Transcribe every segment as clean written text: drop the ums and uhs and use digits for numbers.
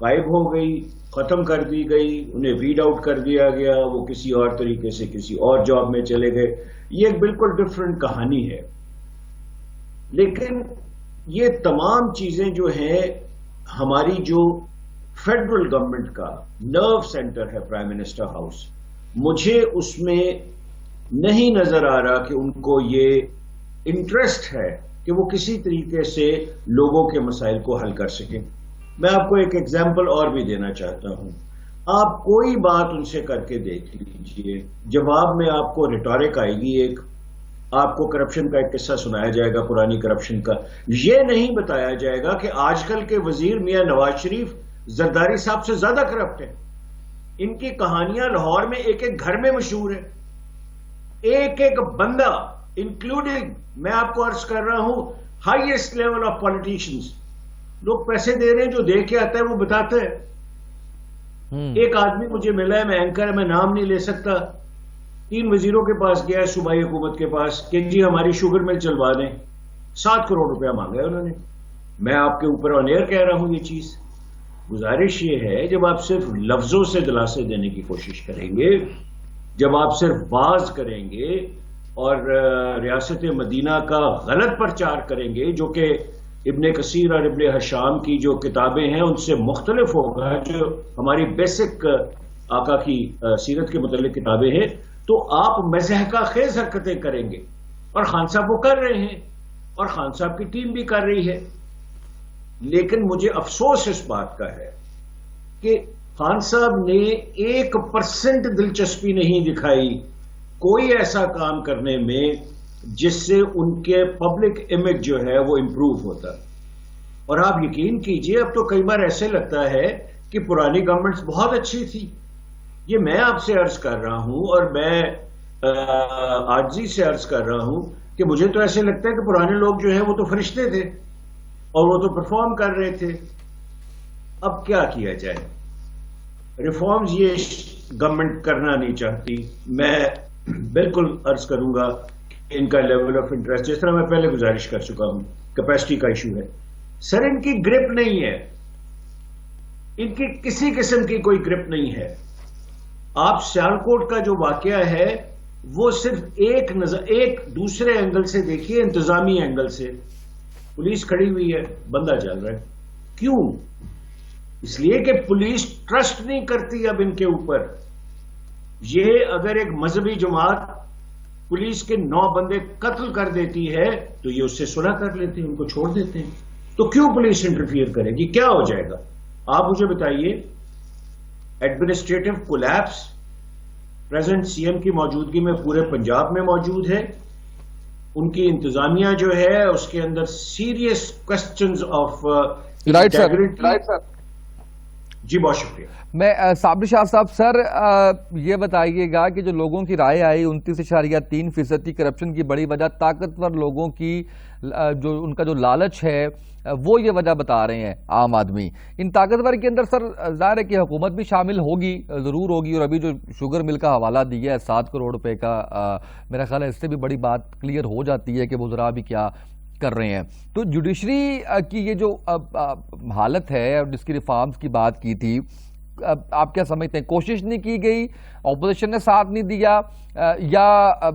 غائب ہو گئی، ختم کر دی گئی، انہیں ویڈ آؤٹ کر دیا گیا، وہ کسی اور طریقے سے کسی اور جاب میں چلے گئے. یہ ایک بالکل ڈفرینٹ کہانی ہے. لیکن یہ تمام چیزیں جو ہیں، ہماری جو فیڈرل گورنمنٹ کا نرو سینٹر ہے پرائم منسٹر ہاؤس، مجھے اس میں نہیں نظر آ رہا کہ ان کو یہ انٹرسٹ ہے کہ وہ کسی طریقے سے لوگوں کے مسائل کو حل کر سکیں. میں آپ کو ایک ایگزامپل اور بھی دینا چاہتا ہوں. آپ کوئی بات ان سے کر کے دیکھ لیجئے، جواب میں آپ کو ریٹورک آئے گی. ایک آپ کو کرپشن کا ایک قصہ سنایا جائے گا، پرانی کرپشن کا. یہ نہیں بتایا جائے گا کہ آج کل کے وزیر میاں نواز شریف زرداری صاحب سے زیادہ کرپٹ ہیں. ان کی کہانیاں لاہور میں ایک ایک گھر میں مشہور ہے. ایک ایک بندہ، انکلوڈنگ میں آپ کو عرض کر رہا ہوں ہائیسٹ لیول آف پالیٹیشنز، لوگ پیسے دے رہے ہیں، جو دے کے آتا ہے وہ بتاتا ہے. ایک آدمی مجھے ملا ہے، میں اینکر ہے، میں نام نہیں لے سکتا، 3 وزیروں کے پاس گیا ہے، صوبائی حکومت کے پاس، کہ جی ہماری شوگر مل چلوا دیں. 7 کروڑ روپیہ مانگا ہے انہوں نے. میں آپ کے اوپر آن ایئر کہہ رہا ہوں یہ چیز. گزارش یہ ہے، جب آپ صرف لفظوں سے دلاسے دینے کی کوشش کریں گے، جب آپ صرف باز کریں گے اور ریاست مدینہ کا غلط پرچار کریں گے، جو کہ ابن کثیر اور ابن حشام کی جو کتابیں ہیں ان سے مختلف ہوگا، جو ہماری بیسک آقا کی سیرت کے متعلق کتابیں ہیں، تو آپ مضحکہ خیز حرکتیں کریں گے. اور خان صاحب وہ کر رہے ہیں، اور خان صاحب کی ٹیم بھی کر رہی ہے. لیکن مجھے افسوس اس بات کا ہے کہ خان صاحب نے 1% دلچسپی نہیں دکھائی کوئی ایسا کام کرنے میں جس سے ان کے پبلک امیج جو ہے وہ امپروو ہوتا. اور آپ یقین کیجئے، اب تو کئی بار ایسے لگتا ہے کہ پرانی گورنمنٹس بہت اچھی تھی. یہ میں آپ سے عرض کر رہا ہوں، اور میں عاجزی سے عرض کر رہا ہوں کہ مجھے تو ایسے لگتا ہے کہ پرانے لوگ جو ہیں وہ تو فرشتے تھے اور وہ تو پرفارم کر رہے تھے. اب کیا کیا جائے؟ ریفارمز یہ گورنمنٹ کرنا نہیں چاہتی. میں بالکل عرض کروں گا کہ ان کا لیول آف انٹرسٹ، جس طرح میں پہلے گزارش کر چکا ہوں، کیپیسٹی کا ایشو ہے. سر ان کی گرپ نہیں ہے، ان کی کسی قسم کی کوئی گرپ نہیں ہے. آپ سیالکوٹ کا جو واقعہ ہے وہ صرف ایک دوسرے اینگل سے دیکھیے، انتظامی اینگل سے. پولیس کھڑی ہوئی ہے، بندہ چل رہا ہے. کیوں؟ اس لیے کہ پولیس ٹرسٹ نہیں کرتی اب ان کے اوپر. یہ اگر ایک مذہبی جماعت پولیس کے 9 بندے قتل کر دیتی ہے تو یہ اس سے صلح کر لیتے ہیں، ان کو چھوڑ دیتے ہیں. تو کیوں پولیس انٹرفیئر کرے گی؟ کیا ہو جائے گا؟ آپ مجھے بتائیے. Administrative collapse present C M کی موجودگی میں پورے پنجاب میں موجود ہے. ان کی انتظامیہ جو ہے اس کے اندر سیریس کوسچنز آف انٹیگریٹی. جی بہت شکریہ. میں صابر شاہ صاحب، سر یہ بتائیے گا کہ جو لوگوں کی رائے آئی 29.3% کرپشن کی بڑی وجہ طاقتور لوگوں کی جو ان کا جو لالچ ہے وہ یہ وجہ بتا رہے ہیں عام آدمی. ان طاقتور کے اندر سر ظاہر ہے کہ حکومت بھی شامل ہوگی، ضرور ہوگی. اور ابھی جو شوگر مل کا حوالہ دیا ہے 7 کروڑ روپے کا، میرا خیال ہے اس سے بھی بڑی بات کلیئر ہو جاتی ہے کہ وزراء بھی کیا کر رہے ہیں. تو جوڈیشری کی یہ جو حالت ہے اور جس کی ریفارمز کی بات کی تھی، آپ کیا سمجھتے ہیں؟ کوشش نہیں کی گئی، اپوزیشن نے ساتھ نہیں دیا، یا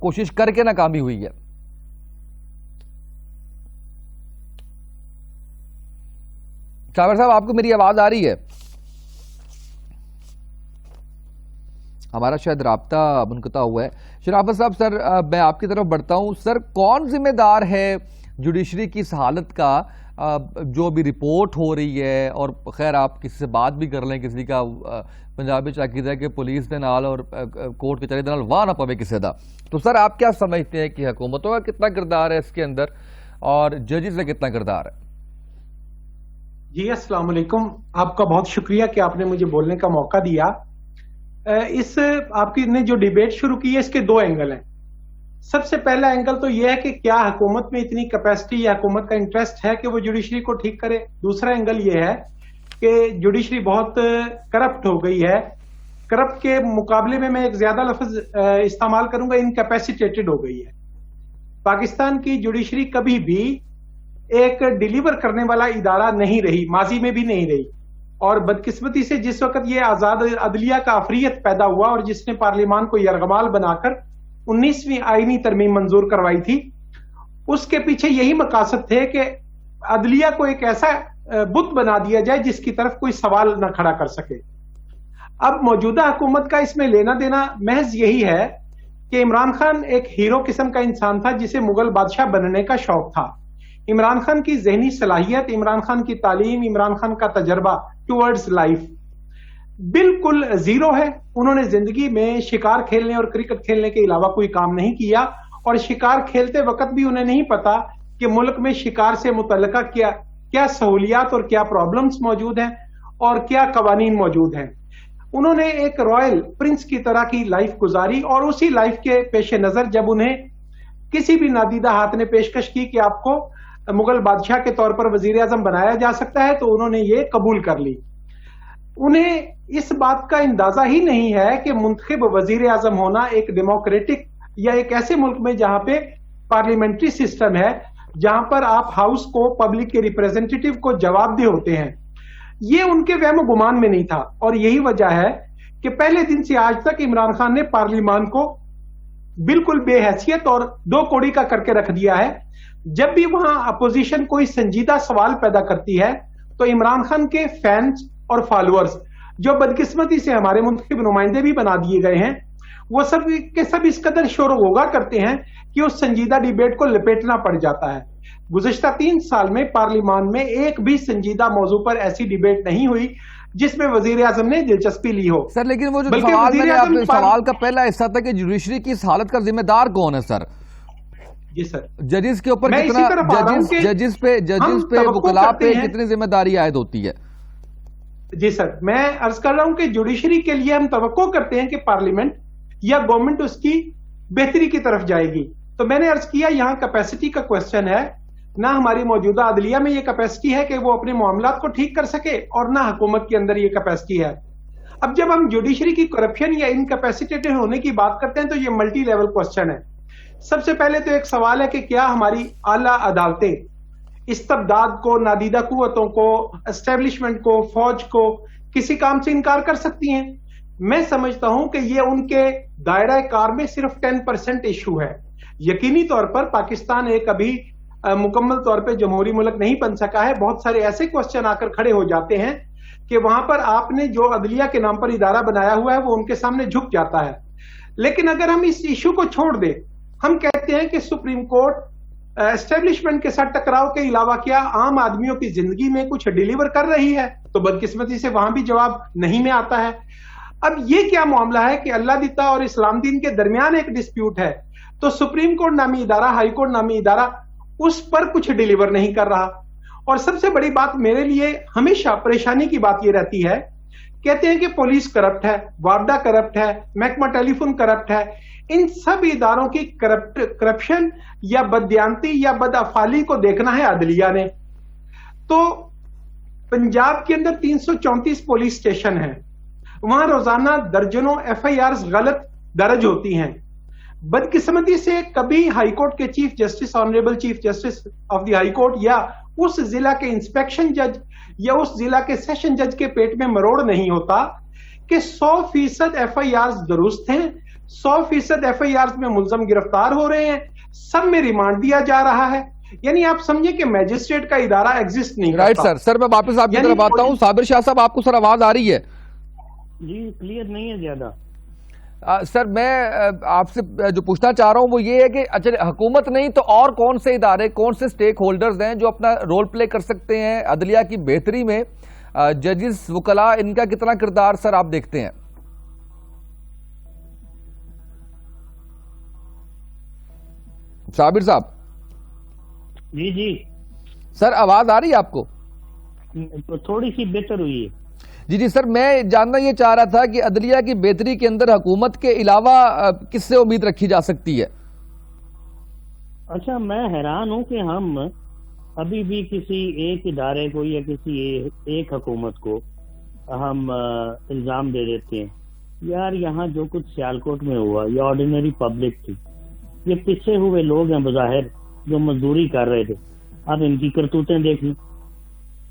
کوشش کر کے ناکامی ہوئی ہے؟ شاور صاحب آپ کو میری آواز آ رہی ہے؟ ہمارا شاید رابطہ منقطع ہوا ہے. شرافت صاحب، سر میں آپ کی طرف بڑھتا ہوں. سر کون ذمہ دار ہے جوڈیشری کی اس حالت کا جو ابھی رپورٹ ہو رہی ہے؟ اور خیر آپ کسی سے بات بھی کر لیں، کسی کا پنجابی عقیدہ ہے کہ پولیس دے نال اور کورٹ کچہری دے نال واہ نہ پوے کسی دا. تو سر آپ کیا سمجھتے ہیں کہ حکومتوں کا کتنا کردار ہے اس کے اندر اور ججز کا کتنا کردار ہے؟ جی السلام علیکم. آپ کا بہت شکریہ کہ آپ نے مجھے بولنے کا موقع دیا. اس آپ کی نے جو ڈیبیٹ شروع کی ہے اس کے 2 اینگل ہیں. سب سے پہلا اینگل تو یہ ہے کہ کیا حکومت میں اتنی کیپیسٹی یا حکومت کا انٹرسٹ ہے کہ وہ جوڈیشری کو ٹھیک کرے. دوسرا اینگل یہ ہے کہ جوڈیشری بہت کرپٹ ہو گئی ہے. کرپٹ کے مقابلے میں ایک زیادہ لفظ استعمال کروں گا، انکیپیسیٹیٹڈ ہو گئی ہے. پاکستان کی جوڈیشری کبھی بھی ایک ڈیلیور کرنے والا ادارہ نہیں رہی، ماضی میں بھی نہیں رہی. اور بدقسمتی سے جس وقت یہ آزاد عدلیہ کا افریت پیدا ہوا اور جس نے پارلیمان کو یرغمال بنا کر 19ویں آئینی ترمیم منظور کروائی تھی، اس کے پیچھے یہی مقاصد تھے کہ عدلیہ کو ایک ایسا بت بنا دیا جائے جس کی طرف کوئی سوال نہ کھڑا کر سکے۔ اب موجودہ حکومت کا اس میں لینا دینا محض یہی ہے کہ عمران خان ایک ہیرو قسم کا انسان تھا جسے مغل بادشاہ بننے کا شوق تھا۔ عمران خان کی ذہنی صلاحیت، عمران خان کی تعلیم، عمران خان کا تجربہ ٹورڈز لائف بالکل زیرو ہے۔ انہوں نے زندگی میں شکار کھیلنے اور کرکٹ کھیلنے کے علاوہ کوئی کام نہیں کیا، اور شکار کھیلتے وقت بھی انہیں نہیں پتا کہ ملک میں شکار سے متعلقہ کیا سہولیات اور کیا پرابلمز موجود ہیں اور کیا قوانین موجود ہیں۔ انہوں نے ایک رائل پرنس کی طرح کی لائف گزاری، اور اسی لائف کے پیش نظر جب انہیں کسی بھی نادیدہ ہاتھ نے پیشکش کی کہ آپ کو مغل بادشاہ کے طور پر وزیر اعظم بنایا جا سکتا ہے، تو انہوں نے یہ قبول کر لی۔ انہیں اس بات کا اندازہ ہی نہیں ہے کہ منتخب وزیر اعظم ہونا ایک ڈیموکریٹک یا ایک ایسے ملک میں جہاں پہ پارلیمنٹری سسٹم ہے، جہاں پر آپ ہاؤس کو، پبلک کے ریپریزنٹیٹیو کو جواب دہ ہوتے ہیں، یہ ان کے وہم و گمان میں نہیں تھا۔ اور یہی وجہ ہے کہ پہلے دن سے آج تک عمران خان نے پارلیمان کو بالکل بے حیثیت اور دو کوڑی کا کر کے رکھ دیا ہے۔ جب بھی وہاں اپوزیشن کوئی سنجیدہ سوال پیدا کرتی ہے تو عمران خان کے فینز اور فالوورز، جو بدقسمتی سے ہمارے منتخب نمائندے بھی بنا دیے گئے ہیں، وہ سب کے سب اس قدر شور و غوغا کرتے ہیں کہ اس سنجیدہ ڈیبیٹ کو لپیٹنا پڑ جاتا ہے۔ گزشتہ 3 سال میں پارلیمان میں ایک بھی سنجیدہ موضوع پر ایسی ڈیبیٹ نہیں ہوئی جس میں وزیر اعظم نے دلچسپی لی ہو۔ سر لیکن وہ جو سوال کا پہلا حصہ تھا کہ جوڈیشری کی اس حالت کا ذمہ دار کون ہے سر؟ جی سر، ججز کے اوپر کتنا، ججز پہ وکلاء پہ کتنی ذمہ داری عائد ہوتی ہے؟ جی سر، میں عرض کر رہا ہوں کہ جوڈیشری کے لیے ہم توقع کرتے ہیں کہ پارلیمنٹ یا گورنمنٹ اس کی بہتری کی طرف جائے گی۔ تو میں نے عرض کیا یہاں کیپیسٹی کا کوسچن ہے، نہ ہماری موجودہ عدلیہ میں یہ کیپیسٹی ہے کہ وہ اپنے معاملات کو ٹھیک کر سکے، اور نہ حکومت کے اندر یہ کیپیسٹی ہے۔ اب جب ہم جوڈیشری کی کرپشن یا انکیپیسیٹیڈ ہونے کی بات کرتے ہیں تو یہ ملٹی لیول کوسچن ہے۔ سب سے پہلے تو ایک سوال ہے کہ کیا ہماری اعلیٰ عدالتیں استبداد کو، نادیدہ قوتوں کو، اسٹیبلشمنٹ کو، فوج کو کسی کام سے انکار کر سکتی ہیں؟ میں سمجھتا ہوں کہ یہ ان کے دائرہ کار میں صرف 10% ایشو ہے۔ یقینی طور پر پاکستان ایک ابھی مکمل طور پہ جمہوری ملک نہیں بن سکا ہے۔ بہت سارے ایسے کوسچن آ کر کھڑے ہو جاتے ہیں کہ وہاں پر آپ نے جو عدلیہ کے نام پر ادارہ بنایا ہوا ہے وہ ان کے سامنے جھک جاتا ہے۔ لیکن اگر ہم اس ایشو کو چھوڑ دیں، ہم کہتے ہیں کہ سپریم کورٹ اسٹیبلشمنٹ کے ساتھ ٹکراؤ کے علاوہ کیا عام آدمیوں کی زندگی میں کچھ ڈیلیور کر رہی ہے، تو بدقسمتی سے وہاں بھی جواب نہیں میں آتا ہے۔ اب یہ کیا معاملہ ہے کہ اللہ دیتا اور اسلام دین کے درمیان ایک ڈسپیوٹ ہے، تو سپریم کورٹ نامی ادارہ، ہائی کورٹ نامی ادارہ اس پر کچھ ڈیلیور نہیں کر رہا۔ اور سب سے بڑی بات میرے لیے ہمیشہ پریشانی کی بات یہ رہتی ہے، کہتے ہیں کہ پولیس کرپٹ ہے، وابڈا کرپٹ ہے، محکمہ ٹیلی فون کرپٹ ہے۔ ان سب اداروں کی کرپشن یا بددیانتی یا بدافعالی کو دیکھنا ہے عدلیہ نے۔ تو پنجاب کے اندر 334 پولیس اسٹیشن ہیں، وہاں روزانہ درجنوں FIRs غلط درج ہوتی ہیں۔ بدقسمتی سے کبھی ہائی کورٹ کے chief justice, honourable chief justice of the high court, یا اس ضلع کے انسپیکشن جج یا اس ضلع کے سیشن جج کے پیٹ میں مروڑ نہیں ہوتا کہ 100% FIRs درست ہیں، 100% FIRs میں ملزم گرفتار ہو رہے ہیں، سب میں ریمانڈ دیا جا رہا ہے۔ یعنی آپ سمجھیں کہ میجسٹریٹ کا ادارہ ایگزسٹ نہیں کرتا۔ رائٹ سر، میں واپس آپ کی طرف آتا ہوں۔ صابر شاہ صاحب، آپ کو سر آواز آ رہی ہے؟ جی کلیئر نہیں ہے زیادہ سر۔ میں آپ سے جو پوچھنا چاہ رہا ہوں وہ یہ ہے کہ اچھا حکومت نہیں تو اور کون سے ادارے، کون سے سٹیک ہولڈرز ہیں جو اپنا رول پلے کر سکتے ہیں عدلیہ کی بہتری میں؟ ججز، وکلاء، ان کا کتنا کردار سر آپ دیکھتے ہیں؟ صابر صاحب جی سر، آواز آ رہی ہے آپ کو؟ تھوڑی سی بہتر ہوئی ہے۔ جی سر، میں جاننا یہ چاہ رہا تھا کہ عدلیہ کی بہتری کے اندر حکومت کے علاوہ کس سے امید رکھی جا سکتی ہے؟ اچھا، میں حیران ہوں کہ ہم ابھی بھی کسی ایک ادارے کو یا کسی ایک حکومت کو ہم الزام دے دیتے ہیں، یار یہاں جو کچھ سیالکوٹ میں ہوا یہ آرڈینری پبلک تھی، یہ پسے ہوئے لوگ ہیں بظاہر جو مزدوری کر رہے تھے، اب ان کی کرتوتیں دیکھ لیں۔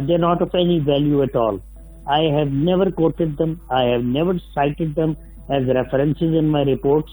they're not of any value at all. I have never quoted them, I have never cited them as references in my reports.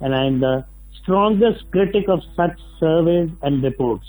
and I am the strongest critic of such surveys and reports.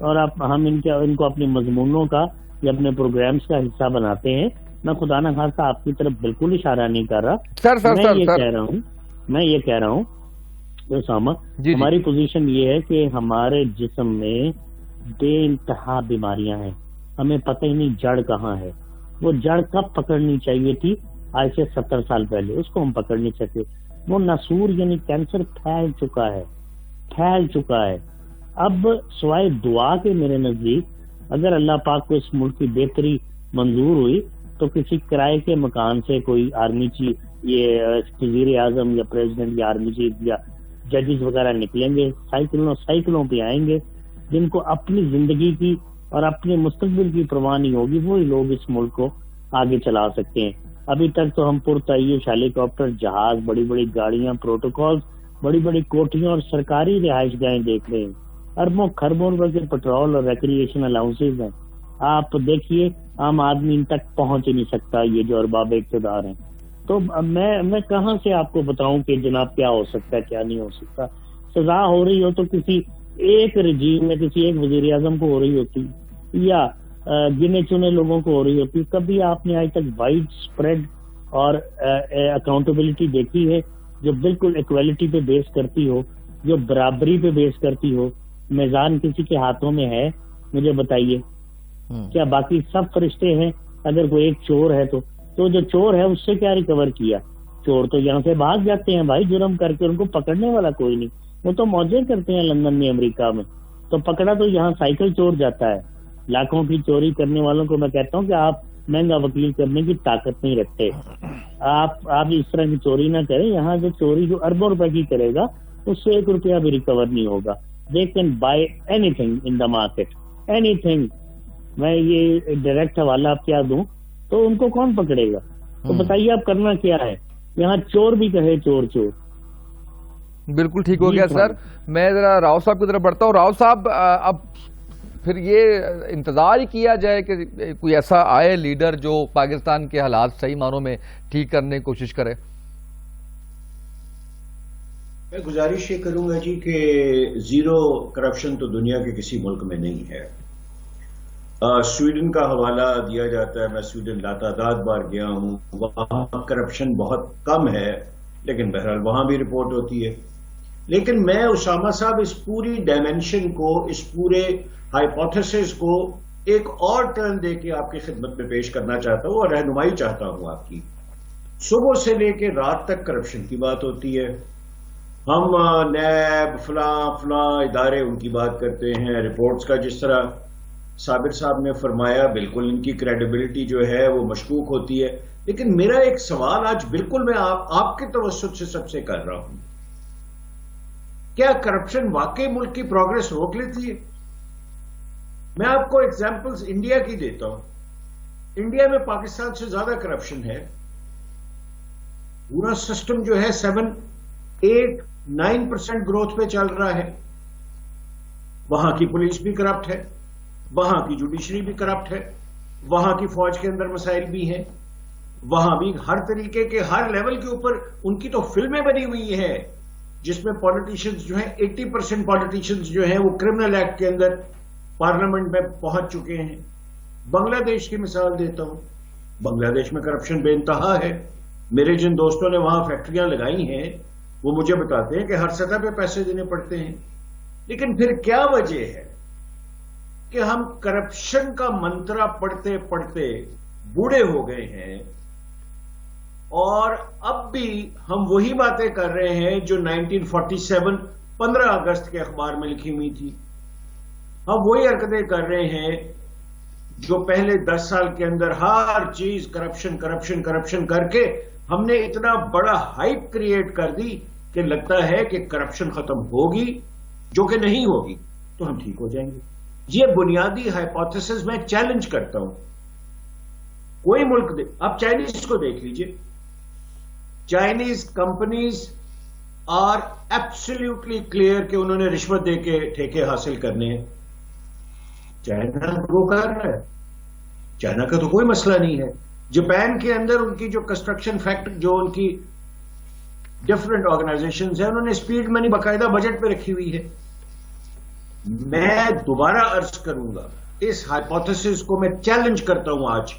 اور ہم ان کو اپنے مضمونوں کا یا اپنے programmes کا حصہ بناتے ہیں. میں خدا نہ خاصہ آپ کی طرف بالکل اشارہ نہیں کر رہا. میں یہ کہہ رہا ہوں اسامہ, ہماری پوزیشن یہ ہے کہ ہمارے جسم میں بے انتہا بیماریاں ہیں, ہمیں پتہ ہی نہیں جڑ کہاں ہے. وہ جڑ کب پکڑنی چاہیے تھی, آج سے 70 سال پہلے, اس کو ہم پکڑ نہیں سکے. وہ ناسور یعنی کینسر پھیل چکا ہے. اب سوائے دعا کے میرے نزدیک اگر اللہ پاک کو اس ملک کی بہتری منظور ہوئی تو کسی کرائے کے مکان سے کوئی آرمی چیف, یہ وزیر اعظم یا پریزیڈنٹ یا آرمی چیف یا ججز وغیرہ نکلیں گے, سائیکلوں پہ آئیں گے, جن کو اپنی زندگی کی اور اپنے مستقبل کی پرواہ نہیں ہوگی. وہی لوگ اس ملک کو آگے چلا سکتے ہیں. ابھی تک تو ہم پرتعیش ہیلی کاپٹر, جہاز, بڑی بڑی گاڑیاں, پروٹوکول, بڑی بڑی کوٹیاں اور سرکاری رہائش گاہیں دیکھ رہے ہیں. اربوں خربوں روپے کے پیٹرول اور ریکریشن الاؤنسز ہیں. آپ دیکھیے عام آدمی ان تک پہنچ ہی نہیں سکتا, یہ جو ارباب اقتدار ہیں. تو میں کہاں سے آپ کو بتاؤں کہ جناب کیا ہو سکتا ہے کیا نہیں ہو سکتا. سزا ہو رہی ہو تو کسی ایک رجیم میں کسی ایک وزیر اعظم کو ہو رہی ہوتی یا گنے چنے لوگوں کو ہو رہی ہوتی. کبھی آپ نے آج تک وائڈ اسپریڈ اور اکاؤنٹیبلٹی دیکھی ہے جو بالکل ایکویلٹی پہ بیس کرتی ہو, جو برابری پہ بیس کرتی ہو؟ میزان کسی کے ہاتھوں میں ہے؟ مجھے بتائیے. کیا باقی سب فرشتے ہیں؟ اگر کوئی ایک چور ہے تو جو چور ہے اس سے کیا ریکور کیا؟ چور تو یہاں سے بھاگ جاتے ہیں بھائی جرم کر کے, ان کو پکڑنے والا کوئی نہیں. وہ تو موجے کرتے ہیں لندن میں, امریکہ میں. تو پکڑا تو یہاں سائیکل چور جاتا ہے. لاکھوں کی چوری کرنے والوں کو میں کہتا ہوں کہ آپ مہنگا وکیل کرنے کی طاقت نہیں رکھتے. آپ اس طرح کی چوری نہ کریں. یہاں جو چوری جو اربوں روپے کی کرے گا اس سے 1 روپیہ بھی ریکور نہیں ہوگا. They can buy any thing in the market, any thing. میں یہ ڈائریکٹ حوالہ آپ کیا دوں تو ان کو کون پکڑے گا؟ تو بتائیے آپ کرنا کیا ہے؟ یہاں چور بھی کہے چور. بالکل ٹھیک ہو گیا سر. میں ذرا راؤ صاحب کی طرف بڑھتا ہوں. راؤ صاحب, اب پھر یہ انتظار ہی کیا جائے کہ کوئی ایسا آئے لیڈر جو پاکستان کے حالات صحیح معنوں میں ٹھیک کرنے کی کوشش کرے. میں گزارش یہ کروں گا جی کہ زیرو کرپشن تو دنیا کے کسی ملک میں نہیں ہے. سویڈن کا حوالہ دیا جاتا ہے. میں سویڈن لاتعداد بار گیا ہوں. وہاں کرپشن بہت کم ہے, لیکن بہرحال وہاں بھی رپورٹ ہوتی ہے. لیکن میں اسامہ صاحب اس پوری ڈائمینشن کو, اس پورے ہائپوتھیسس کو ایک اور ٹرن دے کے آپ کی خدمت میں پیش کرنا چاہتا ہوں اور رہنمائی چاہتا ہوں آپ کی. صبح سے لے کے رات تک کرپشن کی بات ہوتی ہے. ہم نیب فلاں ادارے ان کی بات کرتے ہیں, رپورٹس کا. جس طرح صابر صاحب نے فرمایا, بالکل ان کی کریڈیبلٹی جو ہے وہ مشکوک ہوتی ہے. لیکن میرا ایک سوال آج بالکل میں آپ کے توسط سے سب سے کر رہا ہوں, کیا کرپشن واقعی ملک کی پروگرس روک لیتی ہے؟ میں آپ کو ایگزامپلز انڈیا کی دیتا ہوں. انڈیا میں پاکستان سے زیادہ کرپشن ہے. پورا سسٹم جو ہے 7, 8, 9% گروتھ پہ چل رہا ہے. وہاں کی پولیس بھی کرپٹ ہے, وہاں کی جوڈیشری بھی کرپٹ ہے, وہاں کی فوج کے اندر مسائل بھی ہیں, وہاں بھی ہر طریقے کے ہر لیول کے اوپر ان کی تو فلمیں بنی ہوئی ہیں جس میں پولیٹیشنز جو ہیں 80% پولیٹیشنز جو ہیں وہ کرمنل ایکٹ کے اندر پارلیمنٹ میں پہنچ چکے ہیں. بنگلہ دیش کی مثال دیتا ہوں. بنگلہ دیش میں کرپشن بے انتہا ہے. میرے جن دوستوں نے وہاں فیکٹریاں لگائی ہیں وہ مجھے بتاتے ہیں کہ ہر سطح پہ پیسے دینے پڑتے ہیں. لیکن پھر کیا وجہ ہے کہ ہم کرپشن کا منترا پڑھتے پڑھتے بوڑھے ہو گئے ہیں اور اب بھی ہم وہی باتیں کر رہے ہیں جو 1947 15 اگست کے اخبار میں لکھی ہوئی تھی. ہم وہی حرکتیں کر رہے ہیں جو پہلے 10 سال کے اندر ہر چیز کرپشن کرپشن کرپشن کر کے ہم نے اتنا بڑا ہائپ کریٹ کر دی کہ لگتا ہے کہ کرپشن ختم ہوگی, جو کہ نہیں ہوگی تو ہم ٹھیک ہو جائیں گے. یہ بنیادی ہائپوتھیسس میں چیلنج کرتا ہوں. کوئی ملک آپ چائنیز کو دیکھ لیجئے. Chinese companies are absolutely clear کہ انہوں نے رشوت دے کے ٹھیکے حاصل کرنے ہیں. چائنا وہ کر رہا ہے, چائنا کا تو کوئی مسئلہ نہیں ہے. جاپان کے اندر ان کی جو کنسٹرکشن فیکٹری, جو ان کی ڈفرنٹ آرگنائزیشنز ہیں, انہوں نے اسپیڈ منی باقاعدہ بجٹ پہ رکھی ہوئی ہے. میں دوبارہ عرض کروں گا، اس ہائپوتھیسس کو میں چیلنج کرتا ہوں آج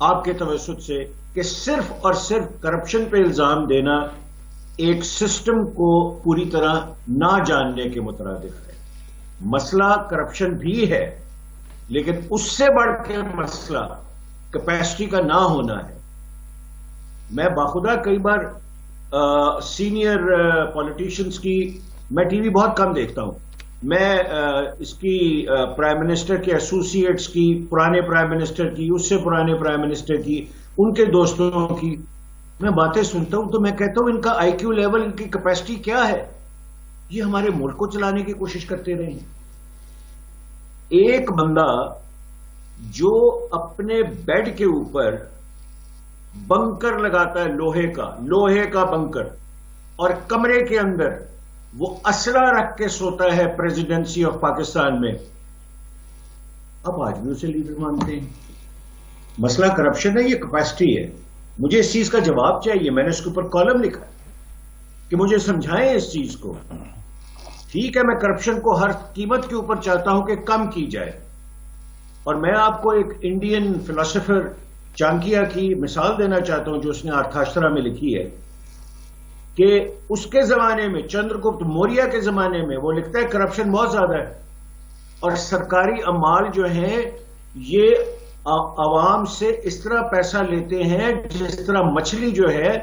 آپ کے توسط سے، کہ صرف اور صرف کرپشن پہ الزام دینا ایک سسٹم کو پوری طرح نہ جاننے کے مترادف ہے۔ مسئلہ کرپشن بھی ہے، لیکن اس سے بڑھ کے مسئلہ کیپیسٹی کا نہ ہونا ہے۔ میں باخدا کئی بار سینئر پولیٹیشینز کی، میں ٹی وی بہت کم دیکھتا ہوں، میں اس کی پرائم منسٹر کے ایسوسیٹس کی، پرانے پرائم منسٹر کی، اس سے پرانے پرائم منسٹر کی، ان کے دوستوں کی میں باتیں سنتا ہوں تو میں کہتا ہوں ان کا آئی کیو لیول، ان کی کیپیسٹی کیا ہے؟ یہ ہمارے ملک کو چلانے کی کوشش کرتے رہے ہیں۔ ایک بندہ جو اپنے بیڈ کے اوپر بنکر لگاتا ہے، لوہے کا بنکر، اور کمرے کے اندر وہ اسلحہ رکھ کے سوتا ہے پریزیڈنسی آف پاکستان میں، اب آج بھی اسے لیڈر مانتے ہیں۔ مسئلہ کرپشن ہے، یہ کیپیسٹی ہے۔ مجھے اس چیز کا جواب چاہیے، میں نے اس کے اوپر کالم لکھا کہ مجھے سمجھائیں اس چیز کو۔ ٹھیک ہے، میں کرپشن کو ہر قیمت کے اوپر چاہتا ہوں کہ کم کی جائے، اور میں آپ کو ایک انڈین فلسفر چانکیا کی مثال دینا چاہتا ہوں جو اس نے آرتھاشٹرا میں لکھی ہے، کہ اس کے زمانے میں، چندر گپت موریہ کے زمانے میں، وہ لکھتا ہے کرپشن بہت زیادہ ہے، اور سرکاری اموال جو ہیں یہ عوام سے اس طرح پیسہ لیتے ہیں جس طرح مچھلی جو ہے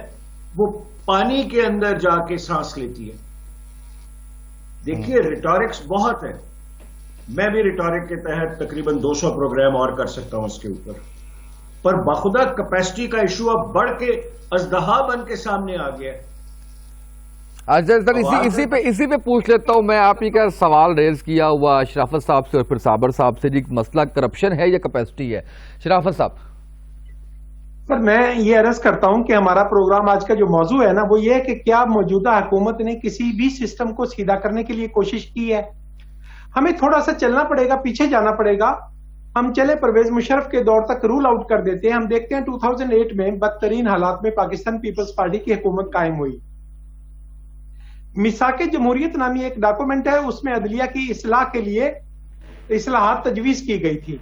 وہ پانی کے اندر جا کے سانس لیتی ہے۔ دیکھیے ریٹورکس بہت ہے، میں بھی ریٹورک کے تحت تقریباً 200 پروگرام اور کر سکتا ہوں اس کے اوپر، پر بخدا کیپیسٹی کا ایشو اب بڑھ کے ازدہا بن کے سامنے آ گیا ہے۔ اچھا سر، اسی پہ پوچھ لیتا ہوں میں، آپ ہی کا سوال ریز کیا ہوا شرافت صاحب سے اور پھر صابر صاحب سے، جی مسئلہ کرپشن ہے یا کیپیسٹی ہے؟ شرافت صاحب۔ سر میں یہ عرض کرتا ہوں کہ ہمارا پروگرام آج کا جو موضوع ہے نا وہ یہ ہے کہ کیا موجودہ حکومت نے کسی بھی سسٹم کو سیدھا کرنے کے لیے کوشش کی ہے؟ ہمیں تھوڑا سا چلنا پڑے گا، پیچھے جانا پڑے گا۔ ہم چلے پرویز مشرف کے دور تک رول آؤٹ کر دیتے ہیں۔ ہم دیکھتے ہیں 2008 میں بدترین حالات میں پاکستان پیپلز پارٹی کی حکومت قائم ہوئی۔ میثاق جمہوریت نامی ایک ڈاکومنٹ ہے، اس میں عدلیہ کی اصلاح کے لیے اصلاحات تجویز کی گئی تھی۔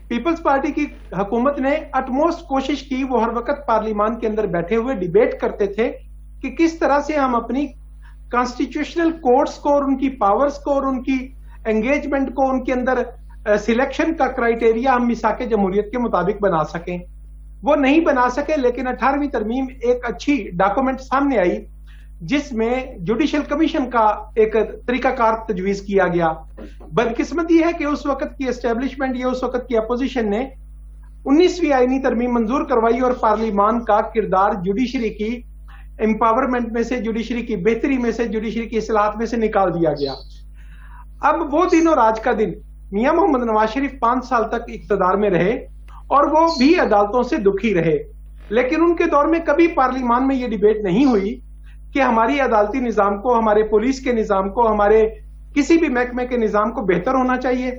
پیپلز پارٹی کی حکومت نے اٹموسٹ کوشش کی، وہ ہر وقت پارلیمان کے اندر بیٹھے ہوئے ڈیبیٹ کرتے تھے کہ کس طرح سے ہم اپنی کانسٹیٹیوشنل کورٹس کو اور ان کی پاورز کو اور ان کی انگیجمنٹ کو، ان کے اندر سلیکشن کا کرائیٹیریا ہم میثاق جمہوریت کے مطابق بنا سکیں۔ وہ نہیں بنا سکے، لیکن 18ویں ترمیم ایک اچھی ڈاکومنٹ سامنے آئی جس میں جوڈیشل کمیشن کا ایک طریقہ کار تجویز کیا گیا۔ بدقسمتی ہے کہ اس وقت کی اسٹیبلشمنٹ یا اس وقت کی اپوزیشن نے 19ویں آئینی ترمیم منظور کروائی اور پارلیمان کا کردار جوڈیشری کی امپاورمنٹ میں سے، جوڈیشری کی بہتری میں سے، جوڈیشری کی اصلاحات میں سے نکال دیا گیا۔ اب وہ دن اور آج کا دن، میاں محمد نواز شریف 5 سال تک اقتدار میں رہے اور وہ بھی عدالتوں سے دکھی رہے، لیکن ان کے دور میں کبھی پارلیمان میں یہ ڈیبیٹ نہیں ہوئی کہ ہماری عدالتی نظام کو، ہمارے پولیس کے نظام کو، ہمارے کسی بھی محکمے کے نظام کو بہتر ہونا چاہیے۔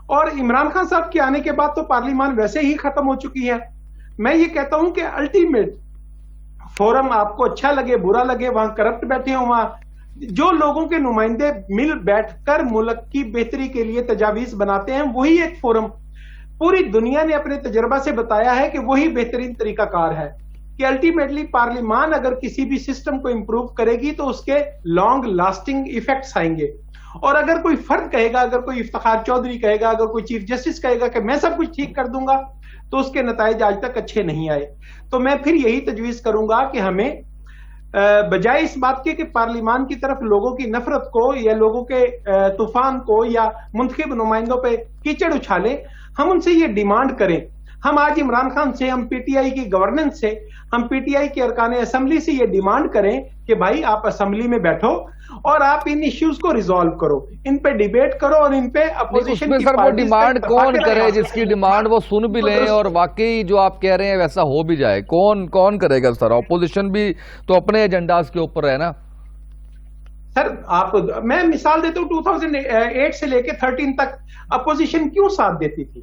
اور عمران خان صاحب کے آنے کے بعد تو پارلیمان ویسے ہی ختم ہو چکی ہے۔ میں یہ کہتا ہوں کہ الٹیمیٹ فورم، آپ کو اچھا لگے برا لگے، وہاں کرپٹ بیٹھے ہوں، وہاں جو لوگوں کے نمائندے مل بیٹھ کر ملک کی بہتری کے لیے تجاویز بناتے ہیں، وہی ایک فورم، پوری دنیا نے اپنے تجربہ سے بتایا ہے کہ وہی بہترین طریقہ کار ہے کہ الٹیمیٹلی پارلیمان اگر کسی بھی سسٹم کو امپروو کرے گی تو اس کے لانگ لاسٹنگ ایفیکٹس آئیں گے۔ اور اگر کوئی فرد کہے گا، اگر کوئی افتخار چودھری کہے گا، اگر کوئی چیف جسٹس کہے گا کہ میں سب کچھ ٹھیک کر دوں گا، تو اس کے نتائج آج تک اچھے نہیں آئے۔ تو میں پھر یہی تجویز کروں گا کہ ہمیں بجائے اس بات کے کہ پارلیمان کی طرف لوگوں کی نفرت کو یا لوگوں کے طوفان کو یا منتخب نمائندوں پہ کیچڑ اچھالیں، ہم ان سے یہ ڈیمانڈ کریں۔ ہم آج عمران خان سے، ہم پی ٹی آئی کی گورننس سے، ہم پی ٹی آئی کے ارکان اسمبلی سے یہ ڈیمانڈ کریں کہ بھائی آپ اسمبلی میں بیٹھو اور آپ ان ایشوز کو ریزالو کرو، ان پہ ڈیبیٹ کرو اور ان پہ اپوزیشن کی سر وہ ڈیمانڈ کون کرے جس کی ڈیمانڈ وہ سن بھی لیں اور واقعی جو آپ کہہ رہے ہیں ویسا ہو بھی جائے؟ کون کرے گا سر؟ اپوزیشن بھی تو اپنے ایجنڈاز کے اوپر ہے نا سر۔ میں مثال دیتا ہوں، 2008 سے لے کے 13 تک اپوزیشن کیوں ساتھ دیتی تھی؟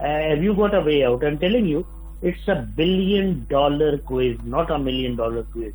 Have you got a way out? I'm telling you, it's $1 billion quiz, not $1 million quiz.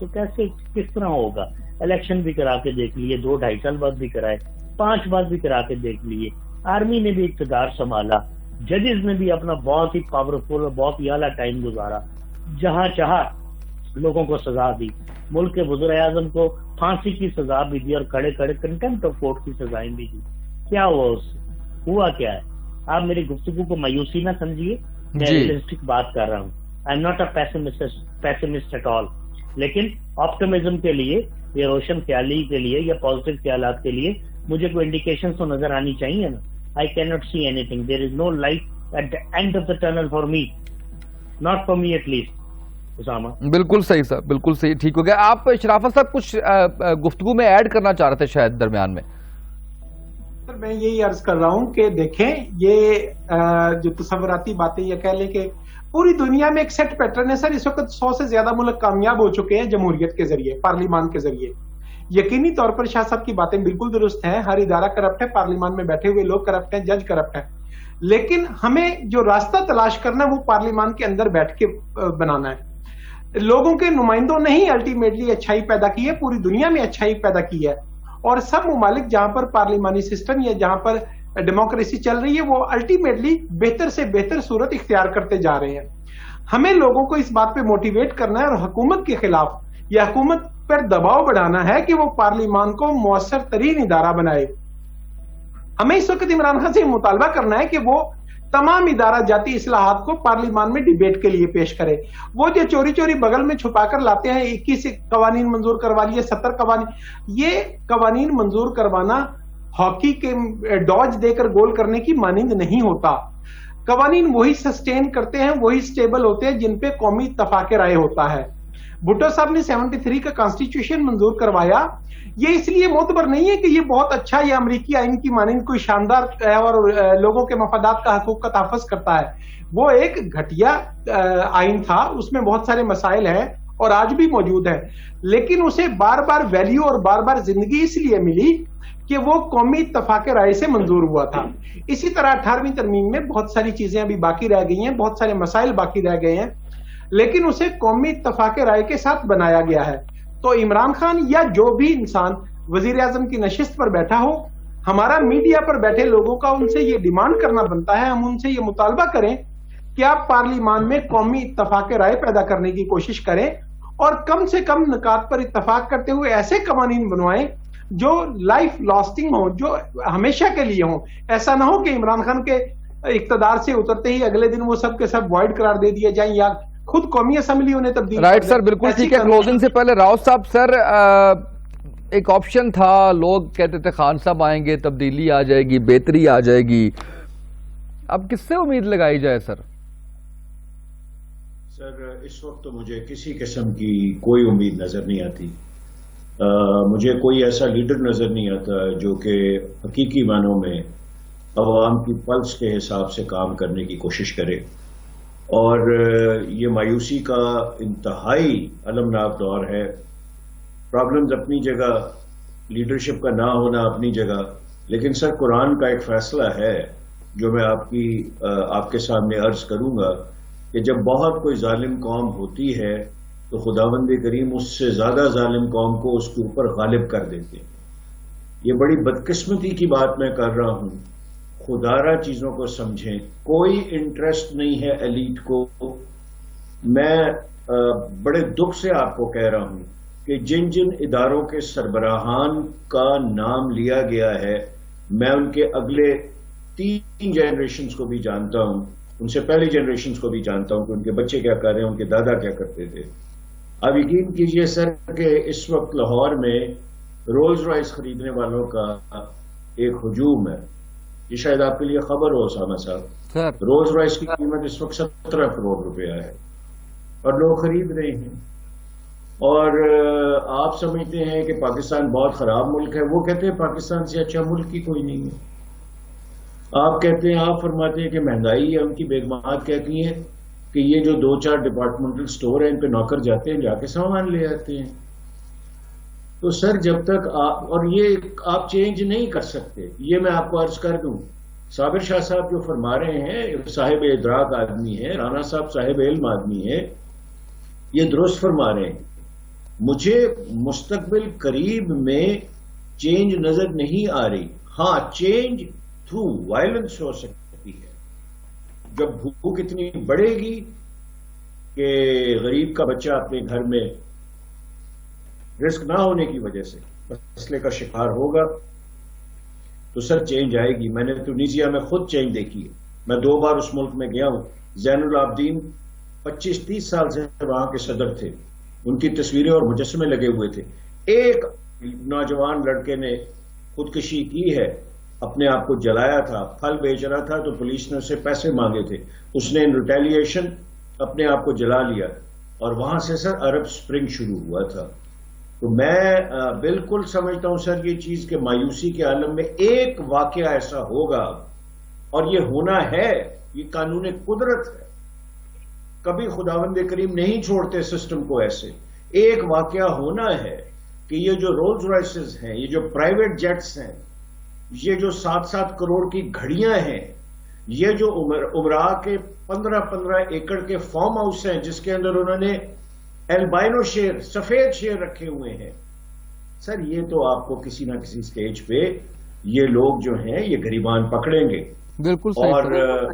تو کیسے کس طرح ہوگا؟ الیکشن بھی کرا کے دیکھ لیے، 2-2.5 سال بعد بھی کرائے، 5 بار بھی کرا کے دیکھ لیے، آرمی نے بھی اقتدار سنبھالا، ججز نے بھی اپنا بہت ہی پاورفل اور بہت ہی اعلیٰ ٹائم گزارا، جہاں چاہا لوگوں کو سزا دی، ملک کے وزیر اعظم کو پھانسی کی سزا بھی دی اور کھڑے کھڑے کنٹمپٹ آف کورٹ کی سزائیں بھی دی. کیا ہوا اس سے؟ ہوا کیا ہے؟ آپ میری گفتگو کو مایوسی نہ سمجھیے، میں ریئلسٹک بات کر رہا ہوں. I'm not a pessimist at all, لیکن آپٹمزم کے لیے یا روشن خیالی کے لیے یا پازیٹیو خیالات کے لیے مجھے کوئی انڈیکیشن تو نظر آنی چاہیے نا. I cannot see anything. There is no light at the end of the tunnel for me. Not for me at least. Usama بالکل صحیح صاحب، بالکل صحیح، ٹھیک ہو گیا. آپ شرافت صاحب کچھ گفتگو میں ایڈ کرنا چاہ رہے تھے شاید درمیان میں. سر میں یہی عرض کر رہا ہوں کہ دیکھیں یہ جو تصوراتی باتیں یہ کہہ لیں کہ پوری دنیا میں ایک سیٹ پیٹرن ہے سر. اس وقت 100 سے زیادہ ملک کامیاب ہو چکے ہیں جمہوریت کے ذریعے، پارلیمان کے ذریعے. یقینی طور پر شاہ صاحب کی باتیں بالکل درست ہیں، ہر ادارہ کرپٹ ہے، پارلیمان میں بیٹھے ہوئے لوگ کرپٹ ہیں، جج کرپٹ ہے. لیکن ہمیں جو راستہ تلاش کرنا ہے وہ پارلیمان کے اندر بیٹھ کے بنانا ہے. لوگوں کے نمائندوں نے ہی الٹیمیٹلی اچھائی پیدا کی ہے، پوری دنیا میں اچھائی پیدا کی ہے، اور سب ممالک جہاں پر پارلیمانی سسٹم یا جہاں پر ڈیموکریسی چل رہی ہے وہ الٹیمیٹلی بہتر سے بہتر صورت اختیار کرتے جا رہے ہیں. ہمیں لوگوں کو اس بات پہ موٹیویٹ کرنا ہے اور حکومت کے خلاف یا حکومت پر دباؤ بڑھانا ہے کہ وہ پارلیمان کو مؤثر ترین ادارہ بنائے. ہمیں اس وقت عمران خان سے مطالبہ کرنا ہے کہ وہ تمام ادارہ جاتی اصلاحات کو پارلیمان میں ڈیبیٹ کے لیے پیش کرے. وہ جو چوری چوری بغل میں چھپا کر لاتے ہیں 21 قوانین منظور کروا لیے، 70 قوانین، یہ قوانین منظور کروانا ہاکی کے ڈاج دے کر گول کرنے کی مانند نہیں ہوتا. قوانین وہی سسٹین کرتے ہیں، وہی سٹیبل ہوتے ہیں جن پہ قومی اتفاق رائے ہوتا ہے. بھٹو صاحب نے 73 کا کانسٹیٹیوشن منظور کروایا، یہ اس لیے معتبر نہیں ہے کہ یہ بہت اچھا یا امریکی آئین کی مانند کوئی شاندار ہے اور لوگوں کے مفادات کا حقوق کا تحفظ کرتا ہے. وہ ایک گھٹیا آئین تھا، اس میں بہت سارے مسائل ہیں اور آج بھی موجود ہیں، لیکن اسے بار بار ویلیو اور بار بار زندگی اس لیے ملی کہ وہ قومی اتفاق رائے سے منظور ہوا تھا. اسی طرح 18ویں ترمیم میں بہت ساری چیزیں ابھی باقی رہ گئی ہیں، بہت سارے مسائل باقی رہ گئے ہیں، لیکن اسے قومی اتفاق رائے کے ساتھ بنایا گیا ہے. تو عمران خان یا جو بھی انسان وزیر اعظم کی نشست پر بیٹھا ہو، ہمارا میڈیا پر بیٹھے لوگوں کا ان سے یہ ڈیمانڈ کرنا بنتا ہے، ہم ان سے یہ مطالبہ کریں کہ آپ پارلیمان میں قومی اتفاق رائے پیدا کرنے کی کوشش کریں اور کم سے کم نکات پر اتفاق کرتے ہوئے ایسے قوانین بنوائیں جو لائف لاسٹنگ ہوں، جو ہمیشہ کے لیے ہوں. ایسا نہ ہو کہ عمران خان کے اقتدار سے اترتے ہی اگلے دن وہ سب کے سب وائڈ قرار دے دیا جائیں یا خود قومی اسمبلی انہیں تبدیل. رائٹ سر، بالکل ٹھیک ہے. کلوزنگ سے پہلے راؤ صاحب، سر ایک آپشن تھا، لوگ کہتے تھے خان صاحب آئیں گے تبدیلی آ جائے گی، بہتری آ جائے گی. اب کس سے امید لگائی جائے سر؟ سر اس وقت تو مجھے کسی قسم کی کوئی امید نظر نہیں آتی. مجھے کوئی ایسا لیڈر نظر نہیں آتا جو کہ حقیقی معنوں میں عوام کی پلس کے حساب سے کام کرنے کی کوشش کرے. اور یہ مایوسی کا انتہائی المناک دور ہے. پرابلمز اپنی جگہ، لیڈرشپ کا نہ ہونا اپنی جگہ، لیکن سر قرآن کا ایک فیصلہ ہے جو میں آپ کے سامنے عرض کروں گا کہ جب بہت کوئی ظالم قوم ہوتی ہے تو خداوند کریم اس سے زیادہ ظالم قوم کو اس کے اوپر غالب کر دیتے ہیں. یہ بڑی بدقسمتی کی بات میں کر رہا ہوں. خدارہ چیزوں کو سمجھیں. کوئی انٹرسٹ نہیں ہے ایلیٹ کو. میں بڑے دکھ سے آپ کو کہہ رہا ہوں کہ جن جن اداروں کے سربراہان کا نام لیا گیا ہے، میں ان کے اگلے 3 جنریشنز کو بھی جانتا ہوں، ان سے پہلی جنریشنز کو بھی جانتا ہوں کہ ان کے بچے کیا کر رہے ہیں، ان کے دادا کیا کرتے تھے. اب یقین کیجئے سر کہ اس وقت لاہور میں رولز رائس خریدنے والوں کا ایک ہجوم ہے. یہ شاید آپ کے لیے خبر ہو اسامہ صاحب، رولز رائس کی قیمت اس وقت 17 کروڑ روپیہ ہے اور لوگ خرید رہے ہیں. اور آپ سمجھتے ہیں کہ پاکستان بہت خراب ملک ہے، وہ کہتے ہیں پاکستان سے اچھا ملک ہی کوئی نہیں ہے. آپ کہتے ہیں، آپ فرماتے ہیں کہ مہنگائی ہے. ان کی بیگمات کہتی ہیں کہ یہ جو 2-4 ڈپارٹمنٹل سٹور ہیں ان پہ نوکر جاتے ہیں، جا کے سامان لے آتے ہیں. تو سر جب تک اور یہ آپ چینج نہیں کر سکتے. یہ میں آپ کو عرض کر دوں، صابر شاہ صاحب جو فرما رہے ہیں صاحب ادراک آدمی ہے، رانا صاحب صاحب علم آدمی ہے، یہ درست فرما رہے ہیں. مجھے مستقبل قریب میں چینج نظر نہیں آ رہی. ہاں چینج تھرو وائلنس ہو سکتی ہے. جب بھوک اتنی بڑھے گی کہ غریب کا بچہ اپنے گھر میں رسک نہ ہونے کی وجہ سے مسئلے کا شکار ہوگا تو سر چینج آئے گی. میں نے ٹونیزیا میں خود چینج دیکھی ہے. میں 2 بار اس ملک میں گیا ہوں. زین العابدین 25-30 سال سے وہاں کے صدر تھے. ان کی تصویریں اور مجسمے لگے ہوئے تھے. ایک نوجوان لڑکے نے خودکشی کی ہے, اپنے آپ کو جلایا تھا, پھل بیچ رہا تھا تو پولیس نے اسے پیسے مانگے تھے, اس نے ریٹیلیشن اپنے آپ کو جلا لیا, اور وہاں سے سر عرب سپرنگ شروع ہوا تھا. تو میں بالکل سمجھتا ہوں سر یہ چیز کہ مایوسی کے عالم میں ایک واقعہ ایسا ہوگا, اور یہ ہونا ہے, یہ قانون قدرت ہے. کبھی خداوند کریم نہیں چھوڑتے سسٹم کو ایسے. ایک واقعہ ہونا ہے کہ یہ جو رولز رائسز ہیں, یہ جو پرائیویٹ جیٹس ہیں, یہ جو 7-7 کروڑ کی گھڑیاں ہیں, یہ جو عمراء کے 15-15 ایکڑ کے فارم ہاؤس ہیں جس کے اندر انہوں نے البائنو شیر, سفید شیر رکھے ہوئے ہیں, سر یہ تو آپ کو کسی نہ کسی سٹیج پہ یہ لوگ جو ہیں یہ گریبان پکڑیں گے. بالکل اور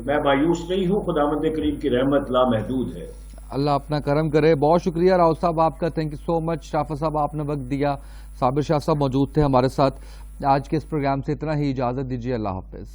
میں مایوس نہیں ہوں, خداوند کریم کی رحمت لامحدود ہے. اللہ اپنا کرم کرے. بہت شکریہ راؤ صاحب آپ کا, تھینک یو سو مچ. شافع صاحب آپ نے وقت دیا, صابر شاہ صاحب موجود تھے ہمارے ساتھ. آج کے اس پروگرام سے اتنا ہی, اجازت دیجیے, اللہ حافظ.